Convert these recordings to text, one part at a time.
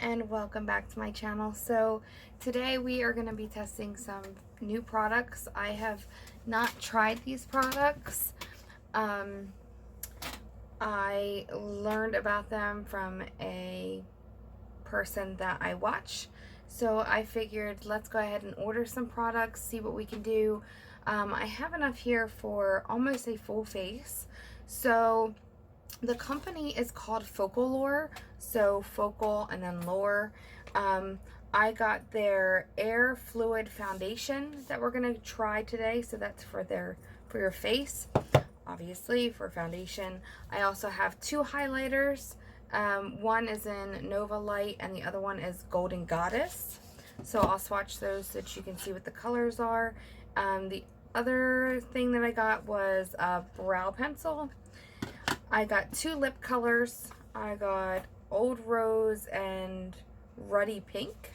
and welcome back to my channel. So today we are going to be testing some new products. I have not tried these products. I learned about them from a person that I watch. So I figured let's go ahead and order some products, see what we can do. I have enough here for almost a full face. So the company is called Focallure, so focal and then lure. I got their air fluid foundation that we're gonna try today. So that's for your face, obviously for foundation. I also have two highlighters. One is in Nova Light and the other one is Golden Goddess. So I'll swatch those so that you can see what the colors are. The other thing that I got was a brow pencil. I got two lip colors. I got Old Rose and Ruddy Pink.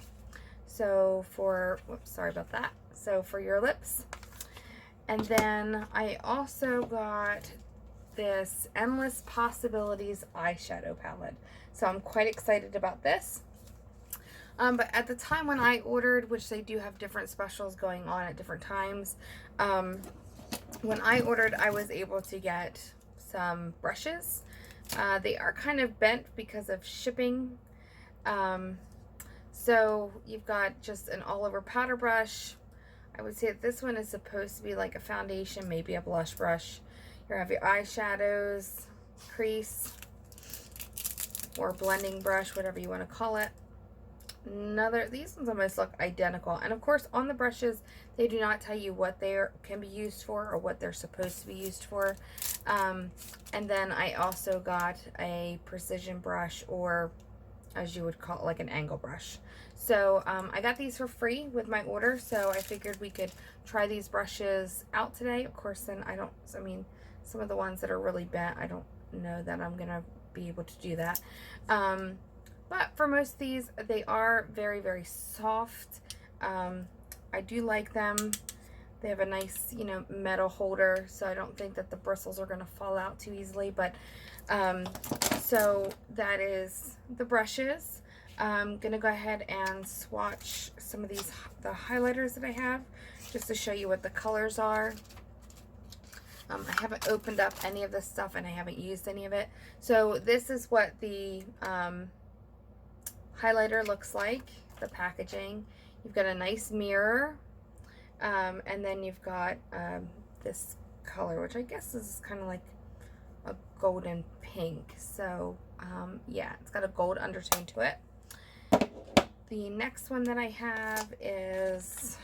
So for, whoops, sorry about that. So for your lips. And then I also got this Endless Possibilities eyeshadow palette. So I'm quite excited about this. But at the time when I ordered, which they do have different specials going on at different times, when I ordered, I was able to get some brushes. They are kind of bent because of shipping. So you've got just an all-over powder brush. I would say that this one is supposed to be like a foundation, maybe a blush brush. You have your eyeshadows, crease, or blending brush, whatever you want to call it. These ones almost look identical, and of course on the brushes they do not tell you what they can be used for or what they're supposed to be used for. And then I also got a precision brush, or as you would call it, like an angle brush. So I got these for free with my order, so I figured we could try these brushes out today. Of course, then I mean some of the ones that are really bent, I don't know that I'm gonna be able to do that. But for most of these, they are very, very soft. I do like them. They have a nice, metal holder, so I don't think that the bristles are going to fall out too easily. But so that is the brushes. I'm going to go ahead and swatch some of the highlighters that I have, just to show you what the colors are. I haven't opened up any of this stuff, and I haven't used any of it. So this is what the highlighter looks like, the packaging. You've got a nice mirror, and then you've got this color, which I guess is kind of like a golden pink. So yeah, it's got a gold undertone to it. The next one that I have is,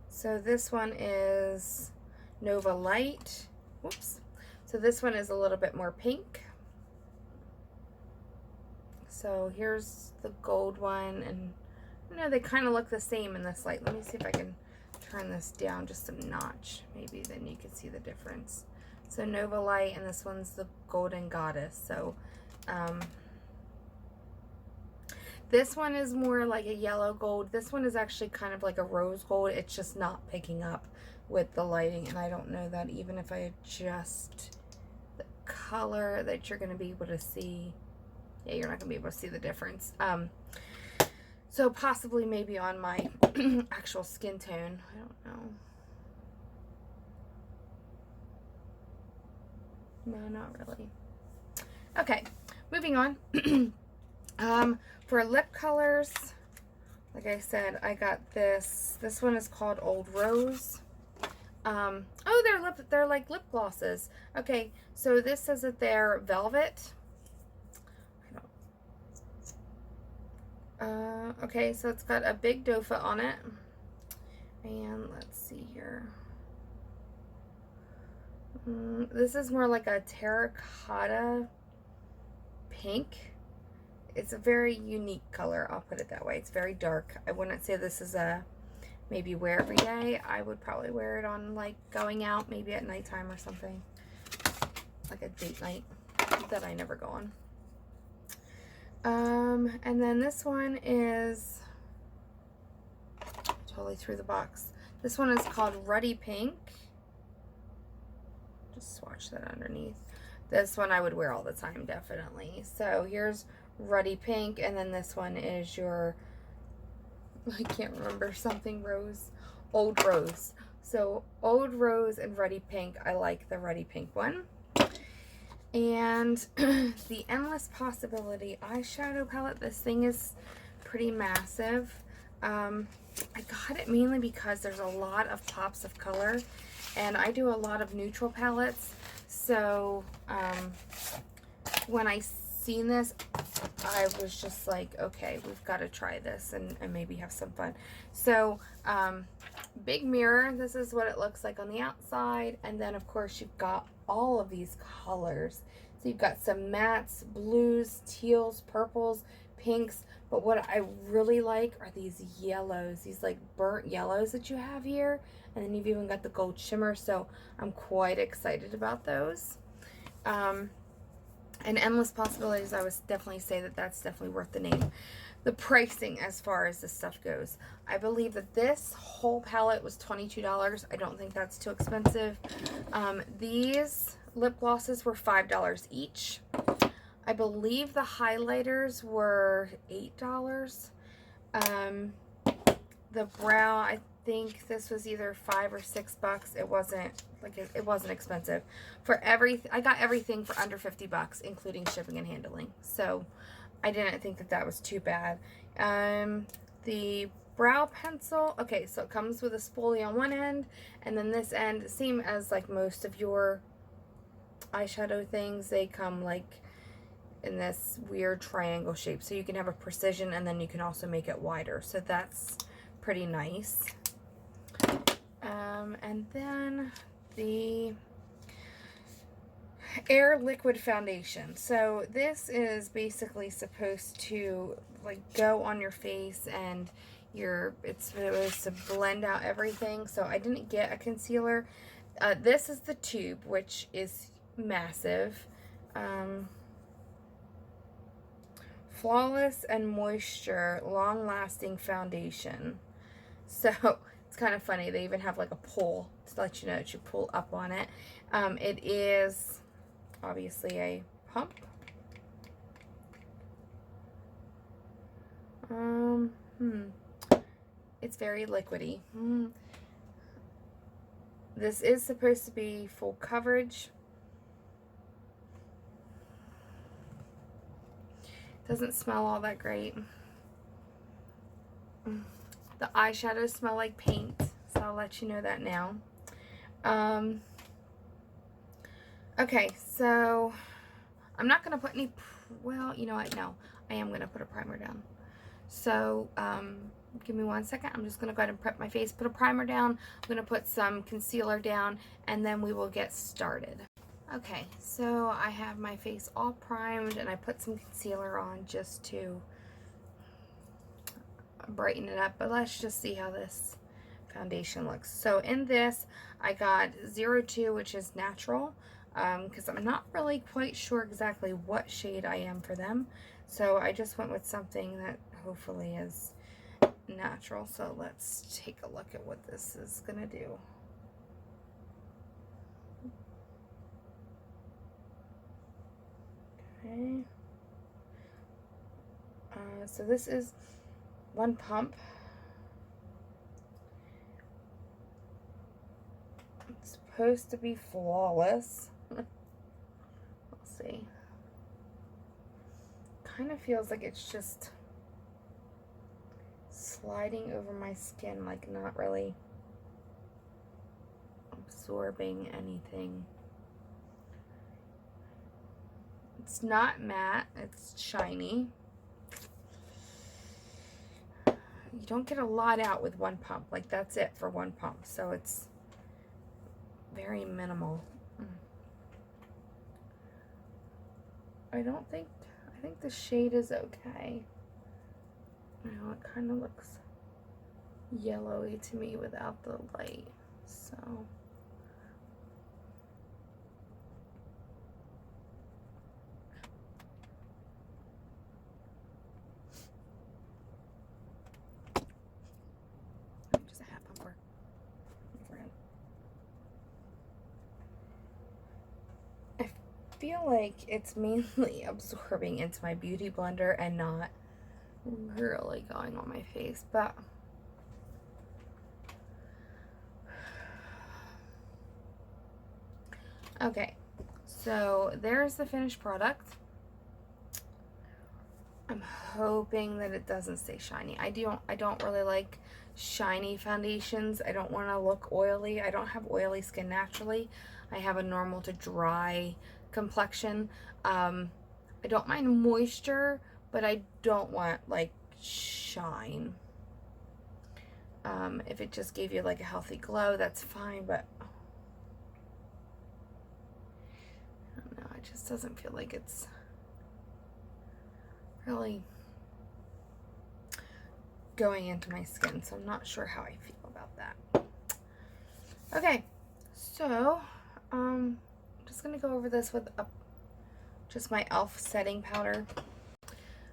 so this one is Nova Light. Whoops. So this one is a little bit more pink. So here's the gold one, and they kind of look the same in this light. Let me see if I can turn this down just a notch. Maybe then you can see the difference. So Nova Light, and this one's the Golden Goddess. So this one is more like a yellow gold. This one is actually kind of like a rose gold. It's just not picking up with the lighting, and I don't know that even if I adjust the color that you're going to be able to see. Yeah, you're not going to be able to see the difference. So possibly maybe on my actual skin tone. I don't know. No, not really. Okay, moving on. For lip colors, like I said, I got this. This one is called Old Rose. Oh, they're like lip glosses. Okay, so this says that they're velvet. Okay, so it's got a big doe foot on it. And let's see here. This is more like a terracotta pink. It's a very unique color, I'll put it that way. It's very dark. I wouldn't say this is a maybe wear every day. I would probably wear it on like going out, maybe at nighttime or something. Like a date night that I never go on. And then this one is, totally threw the box. This one is called Ruddy Pink. Just swatch that underneath. This one I would wear all the time, definitely. So here's Ruddy Pink, and then this one is your, I can't remember, something rose, Old Rose. So Old Rose and Ruddy Pink. I like the Ruddy Pink one. And the Endless Possibility eyeshadow palette. This thing is pretty massive. I got it mainly because there's a lot of pops of color, and I do a lot of neutral palettes. So when I seen this, I was just like, okay, we've got to try this and maybe have some fun. So big mirror, this is what it looks like on the outside, and then of course you've got all of these colors. So you've got some mattes, blues, teals, purples, pinks, but what I really like are these yellows, these like burnt yellows that you have here, and then you've even got the gold shimmer, so I'm quite excited about those. And Endless Possibilities, I would definitely say that that's definitely worth the name. The pricing as far as this stuff goes, I believe that this whole palette was $22. I don't think that's too expensive. These lip glosses were $5 each. I believe the highlighters were $8. The brow, I think this was either $5 or $6. It wasn't like it wasn't expensive. For everything, I got everything for under $50, including shipping and handling. So I didn't think that that was too bad. The brow pencil, okay, so it comes with a spoolie on one end, and then this end, same as like most of your eyeshadow things, they come like in this weird triangle shape, so you can have a precision and then you can also make it wider, so that's pretty nice. And then the Air Liquid Foundation. So this is basically supposed to like go on your face, and it's supposed to blend out everything. So I didn't get a concealer. This is the tube, which is massive. Flawless and Moisture Long-Lasting Foundation. So it's kind of funny. They even have like a pull to let you know that you pull up on it. It is obviously a pump. It's very liquidy. This is supposed to be full coverage. Doesn't smell all that great. The eyeshadows smell like paint, so I'll let you know that now. Okay, so I'm not going to put any, well, you know what, no, I am going to put a primer down. So, give me 1 second. I'm just going to go ahead and prep my face, put a primer down. I'm going to put some concealer down, and then we will get started. Okay, so I have my face all primed, and I put some concealer on just to brighten it up, but let's just see how this foundation looks. So in this, I got 02, which is natural, because I'm not really quite sure exactly what shade I am for them. So I just went with something that hopefully is natural. So let's take a look at what this is going to do. Okay. So this is one pump. It's supposed to be flawless. We'll see. Kind of feels like it's just sliding over my skin, like not really absorbing anything. It's not matte, it's shiny. You don't get a lot out with one pump. Like, that's it for one pump. So it's very minimal. I think the shade is okay. You know, it kind of looks yellowy to me without the light. So just a hat pumper. feel like it's mainly absorbing into my beauty blender and not really going on my face, but okay, so there's the finished product. I'm hoping that it doesn't stay shiny. I don't really like shiny foundations. I don't want to look oily. I don't have oily skin naturally. I have a normal to dry complexion. I don't mind moisture, but I don't want like shine. If it just gave you like a healthy glow, that's fine, but I don't know, it just doesn't feel like it's really going into my skin, so I'm not sure how I feel about that. Okay, so I'm just gonna go over this with just my e.l.f. setting powder.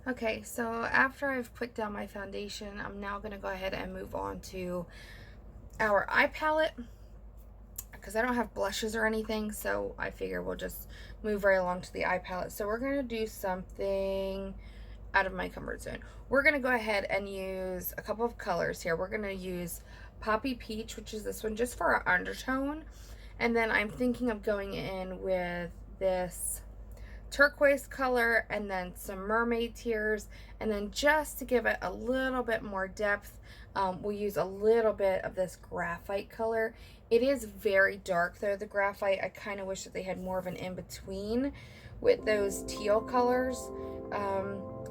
Okay, so after I've put down my foundation, I'm now gonna go ahead and move on to our eye palette, because I don't have blushes or anything, so I figure we'll just move right along to the eye palette. So we're gonna do something out of my comfort zone. We're gonna go ahead and use a couple of colors here. We're gonna use Poppy Peach, which is this one, just for our undertone. And then I'm thinking of going in with this turquoise color and then some mermaid tears, and then just to give it a little bit more depth, we'll use a little bit of this graphite color. It is very dark though, the graphite. I kind of wish that they had more of an in-between with those teal colors.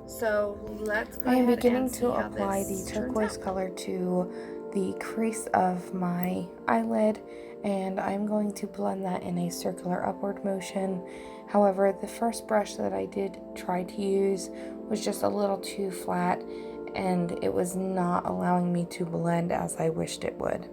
So let's go ahead and see how this turns out. I am beginning to apply the turquoise color to the crease of my eyelid, and I'm going to blend that in a circular upward motion. However, the first brush that I did try to use was just a little too flat, and it was not allowing me to blend as I wished it would.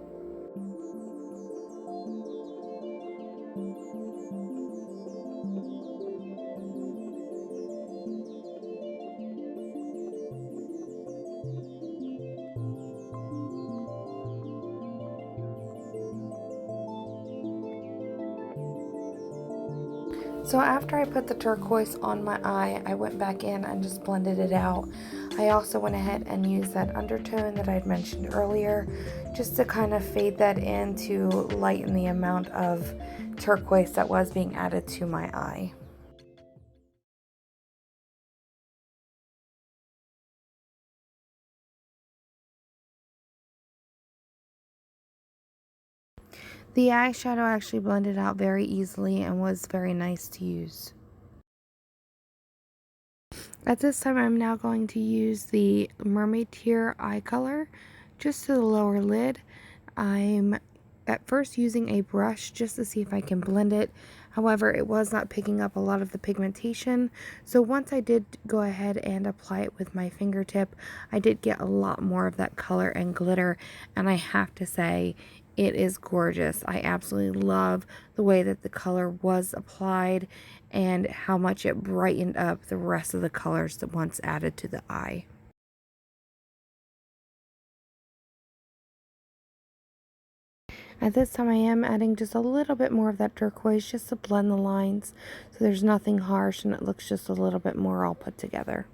So after I put the turquoise on my eye, I went back in and just blended it out. I also went ahead and used that undertone that I'd mentioned earlier, just to kind of fade that in to lighten the amount of turquoise that was being added to my eye. The eyeshadow actually blended out very easily and was very nice to use. At this time, I'm now going to use the Mermaid Tear eye color just to the lower lid. I'm at first using a brush just to see if I can blend it. However, it was not picking up a lot of the pigmentation. So once I did go ahead and apply it with my fingertip, I did get a lot more of that color and glitter. And I have to say, it is gorgeous. I absolutely love the way that the color was applied and how much it brightened up the rest of the colors that once added to the eye. At this time I am adding just a little bit more of that turquoise just to blend the lines so there's nothing harsh and it looks just a little bit more all put together.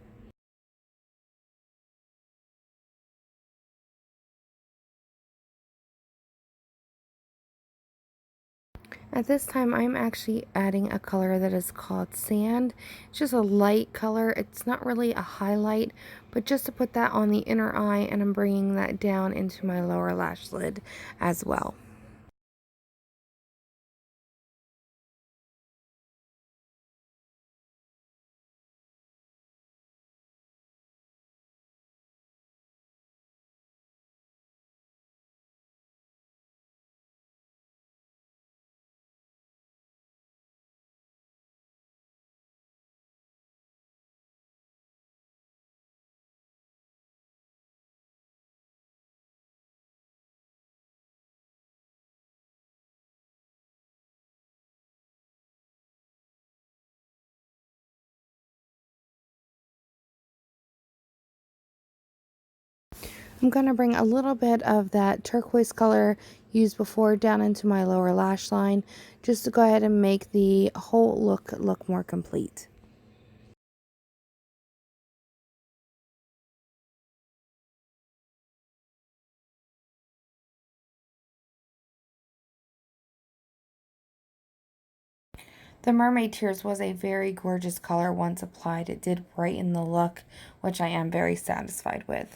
At this time, I'm actually adding a color that is called Sand. It's just a light color. It's not really a highlight, but just to put that on the inner eye, and I'm bringing that down into my lower lash lid as well. I'm going to bring a little bit of that turquoise color used before down into my lower lash line, just to go ahead and make the whole look more complete. The Mermaid Tears was a very gorgeous color once applied. It did brighten the look, which I am very satisfied with.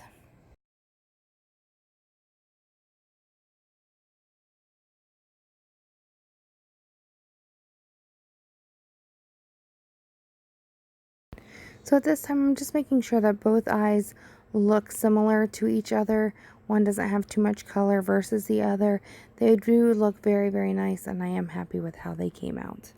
So at this time, I'm just making sure that both eyes look similar to each other. One doesn't have too much color versus the other. They do look very, very nice, and I am happy with how they came out.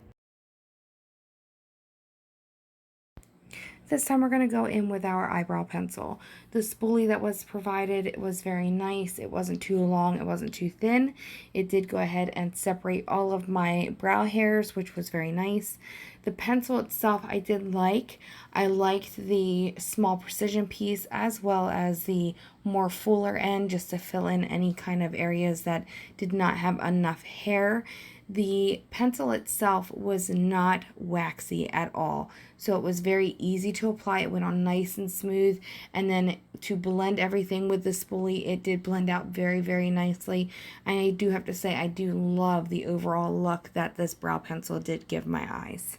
This time we're going to go in with our eyebrow pencil. The spoolie that was provided was very nice. It wasn't too long, it wasn't too thin. It did go ahead and separate all of my brow hairs, which was very nice. The pencil itself I did like. I liked the small precision piece as well as the more fuller end, just to fill in any kind of areas that did not have enough hair. The pencil itself was not waxy at all, so it was very easy to apply. It went on nice and smooth, and then to blend everything with the spoolie, it did blend out very, very nicely. And I do have to say, I do love the overall look that this brow pencil did give my eyes.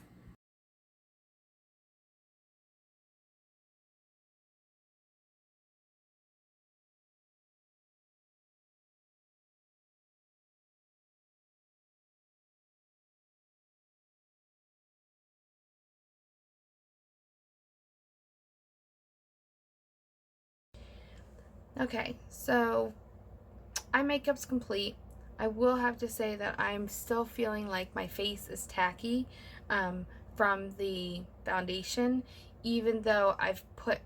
Okay, so eye makeup's complete. I will have to say that I'm still feeling like my face is tacky from the foundation, even though I've put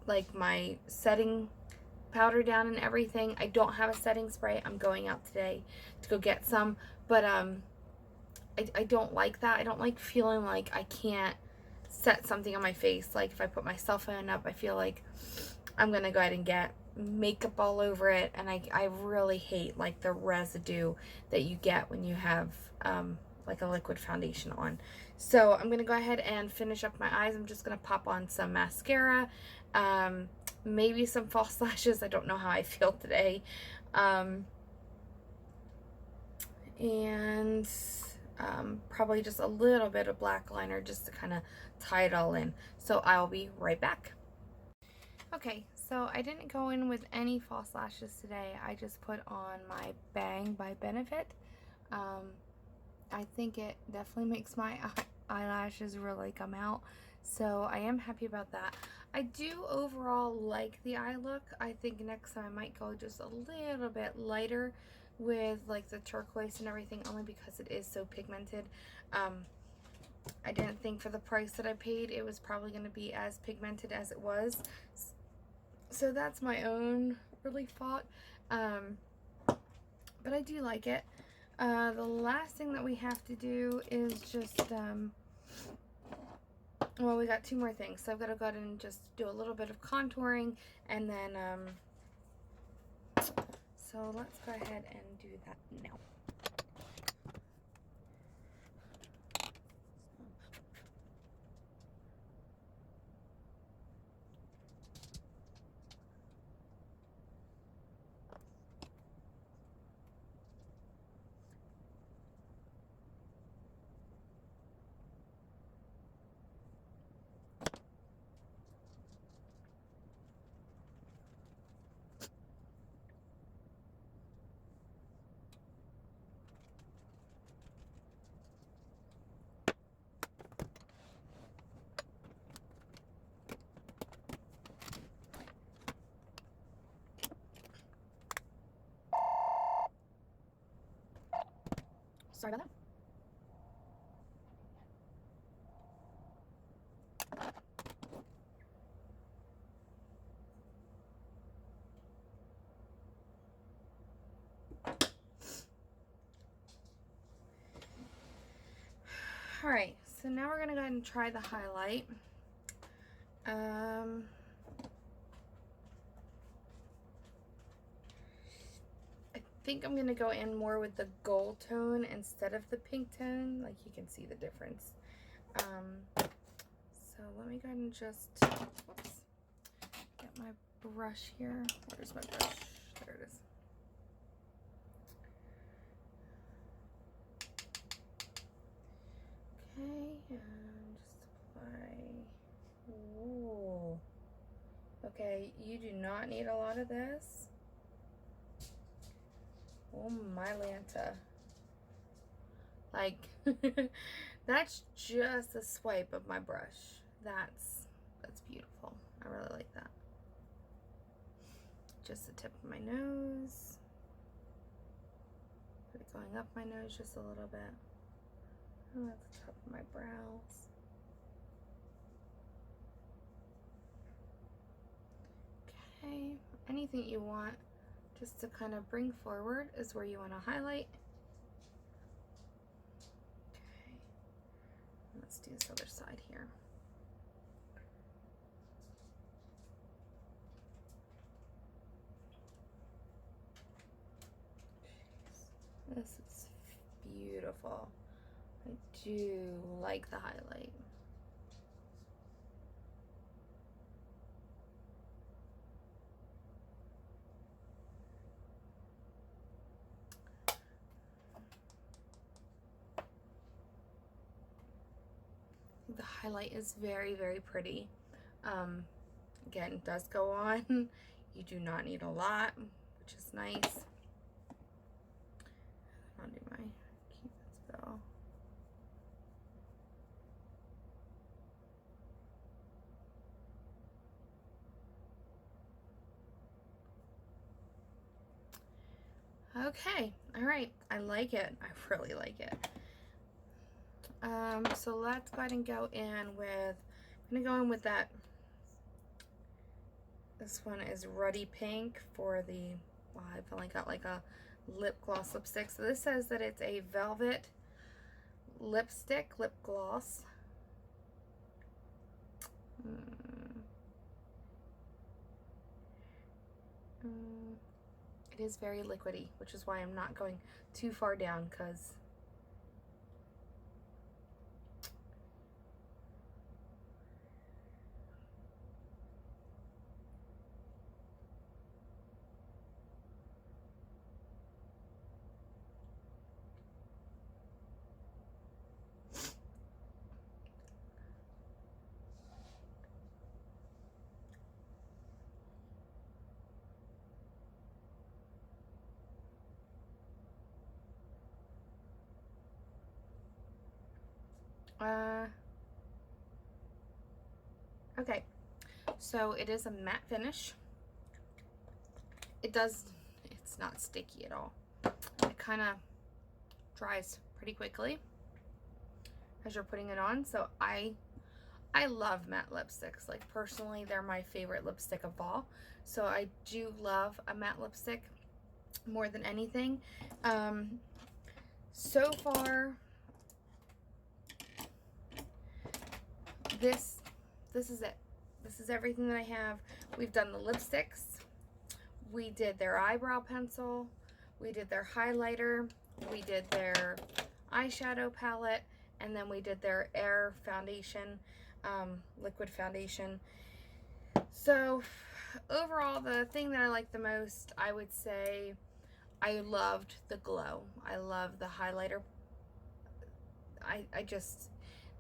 like my setting powder down and everything. I don't have a setting spray. I'm going out today to go get some, but I don't like that. I don't like feeling like I can't set something on my face. Like if I put my cell phone up, I feel like I'm gonna go ahead and get makeup all over it, and I really hate like the residue that you get when you have like a liquid foundation on. So I'm gonna go ahead and finish up my eyes. I'm just gonna pop on some mascara, maybe some false lashes. I don't know how I feel today, and probably just a little bit of black liner just to kind of tie it all in. So I'll be right back. Okay, so I didn't go in with any false lashes today. I just put on my Bang by Benefit. I think it definitely makes my eyelashes really come out. So I am happy about that. I do overall like the eye look. I think next time I might go just a little bit lighter with like the turquoise and everything, only because it is so pigmented. I didn't think for the price that I paid it was probably going to be as pigmented as it was. So that's my own really fault. But I do like it. The last thing that we have to do is just, well, we got two more things. So I've got to go ahead and just do a little bit of contouring, and then, so let's go ahead and do that now. Sorry about that. Alright, so now we're going to go ahead and try the highlight. think I'm going to go in more with the gold tone instead of the pink tone. Like, you can see the difference. So let me go ahead and just, whoops, get my brush here. Where's my brush? There it is. Okay, and just apply. Ooh. Okay, you do not need a lot of this. Oh my Lanta. Like, that's just a swipe of my brush. That's beautiful. I really like that. Just the tip of my nose. Put it going up my nose just a little bit. Oh, at the top of my brows. Okay, anything you want just to kind of bring forward is where you want to highlight. Okay, let's do this other side here. This is beautiful. I do like the highlight. The highlight is very, very pretty. Again, it does go on. You do not need a lot, which is nice. I'll do my Cupid's bow. Okay, all right, I like it. I really like it. So let's go ahead and go in with, I'm gonna go in with that. This one is Ruddy Pink for the, wow, I've only got like a lip gloss lipstick. So this says that it's a velvet lipstick, lip gloss. It is very liquidy, which is why I'm not going too far down, because okay, so it is a matte finish. It's not sticky at all. It kind of dries pretty quickly as you're putting it on. So I love matte lipsticks. Like, personally, they're my favorite lipstick of all. So I do love a matte lipstick more than anything. So far, this is it. This is everything that I have. We've done the lipsticks. We did their eyebrow pencil. We did their highlighter. We did their eyeshadow palette. And then we did their Air foundation, liquid foundation. So overall, the thing that I like the most, I would say, I loved the glow. I love the highlighter. I just,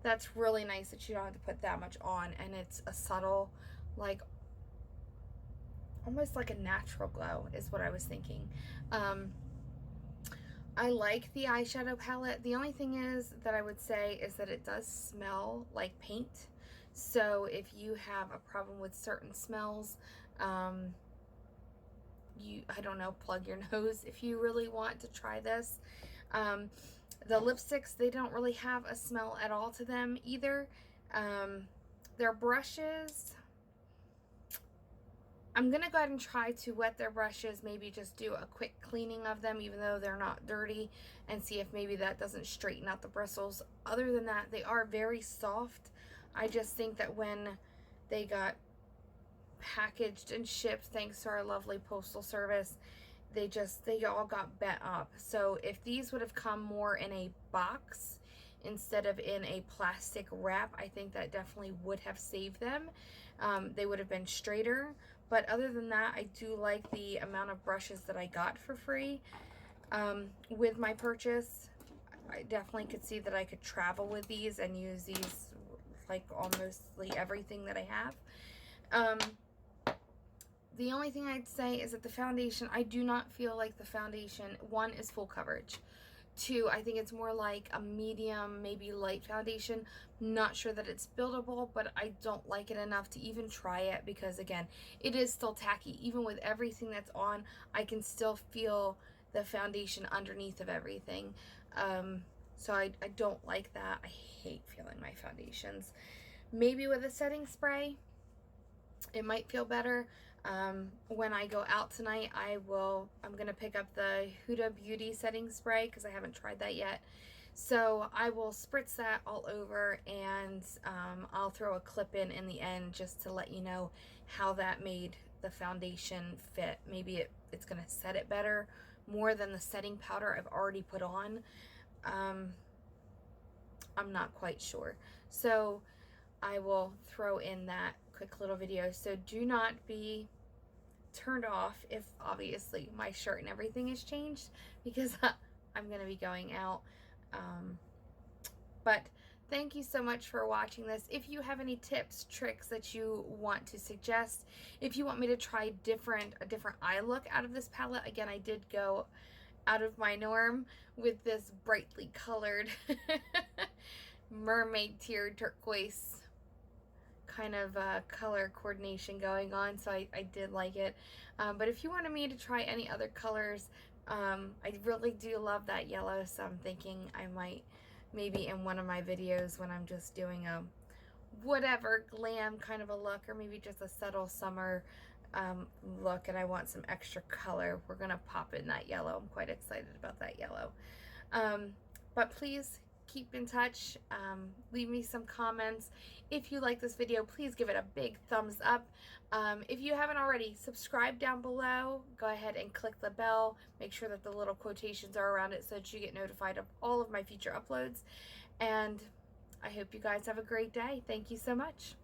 that's really nice that you don't have to put that much on, and it's a subtle, like, almost like a natural glow is what I was thinking. I like the eyeshadow palette. The only thing is that I would say is that it does smell like paint. So if you have a problem with certain smells, I don't know, plug your nose if you really want to try this. The lipsticks, they don't really have a smell at all to them either. Their brushes, I'm going to go ahead and try to wet their brushes, maybe just do a quick cleaning of them, even though they're not dirty, and see if maybe that doesn't straighten out the bristles. Other than that, they are very soft. I just think that when they got packaged and shipped, thanks to our lovely postal service, they all got bent up. So if these would have come more in a box instead of in a plastic wrap, I think that definitely would have saved them. They would have been straighter. But other than that, I do like the amount of brushes that I got for free with my purchase. I definitely could see that I could travel with these and use these like almostly everything that I have. The only thing I'd say is that the foundation, I do not feel like the foundation, one, is full coverage. Two, I think it's more like a medium, maybe light foundation. Not sure that it's buildable, but I don't like it enough to even try it because, again, it is still tacky. Even with everything that's on, I can still feel the foundation underneath of everything. So I don't like that. I hate feeling my foundations. Maybe with a setting spray, it might feel better. When I go out tonight, I'm going to pick up the Huda Beauty setting spray because I haven't tried that yet. So I will spritz that all over, and I'll throw a clip in the end just to let you know how that made the foundation fit. Maybe it's going to set it better, more than the setting powder I've already put on. I'm not quite sure. So I will throw in that quick little video. So do not be turned off if obviously my shirt and everything has changed, because I'm going to be going out. But thank you so much for watching this. If you have any tips, tricks that you want to suggest, if you want me to try a different eye look out of this palette, again, I did go out of my norm with this brightly colored mermaid tear turquoise kind of color coordination going on, so I did like it. But if you wanted me to try any other colors, I really do love that yellow, so I'm thinking I might maybe in one of my videos when I'm just doing a whatever glam kind of a look, or maybe just a subtle summer look and I want some extra color, we're gonna pop in that yellow. I'm quite excited about that yellow. But please keep in touch. Leave me some comments. If you like this video, please give it a big thumbs up. If you haven't already, subscribe down below. Go ahead and click the bell. Make sure that the little quotations are around it so that you get notified of all of my future uploads. And I hope you guys have a great day. Thank you so much.